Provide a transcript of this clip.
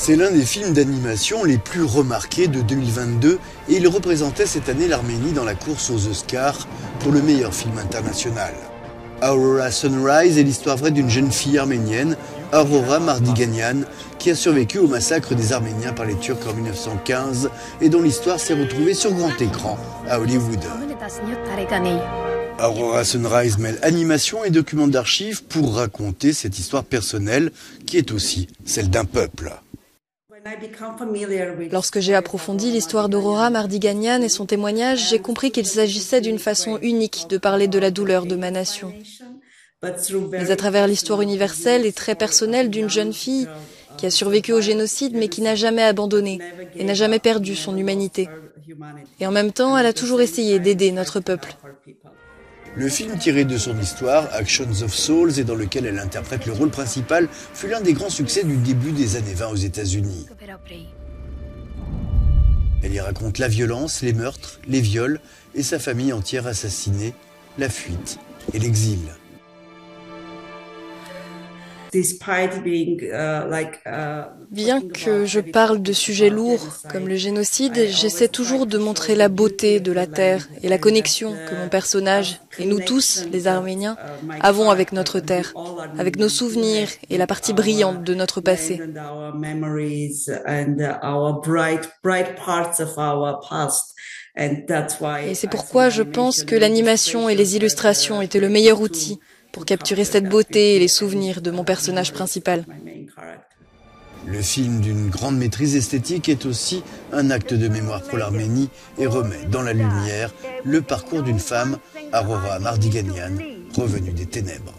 C'est l'un des films d'animation les plus remarqués de 2022 et il représentait cette année l'Arménie dans la course aux Oscars pour le meilleur film international. Aurora Sunrise est l'histoire vraie d'une jeune fille arménienne, Aurora Mardiganian, qui a survécu au massacre des Arméniens par les Turcs en 1915 et dont l'histoire s'est retrouvée sur grand écran à Hollywood. Aurora Sunrise mêle animation et documents d'archives pour raconter cette histoire personnelle qui est aussi celle d'un peuple. Lorsque j'ai approfondi l'histoire d'Aurora Mardiganian et son témoignage, j'ai compris qu'il s'agissait d'une façon unique de parler de la douleur de ma nation. Mais à travers l'histoire universelle et très personnelle d'une jeune fille qui a survécu au génocide mais qui n'a jamais abandonné et n'a jamais perdu son humanité. Et en même temps, elle a toujours essayé d'aider notre peuple. Le film tiré de son histoire, Actions of Souls, et dans lequel elle interprète le rôle principal, fut l'un des grands succès du début des années 20 aux États-Unis. Elle y raconte la violence, les meurtres, les viols et sa famille entière assassinée, la fuite et l'exil. Bien que je parle de sujets lourds comme le génocide, j'essaie toujours de montrer la beauté de la terre et la connexion que mon personnage, et nous tous, les Arméniens, avons avec notre terre, avec nos souvenirs et la partie brillante de notre passé. Et c'est pourquoi je pense que l'animation et les illustrations étaient le meilleur outil pour capturer cette beauté et les souvenirs de mon personnage principal. Le film d'une grande maîtrise esthétique est aussi un acte de mémoire pour l'Arménie et remet dans la lumière le parcours d'une femme, Aurora Mardiganian, revenue des ténèbres.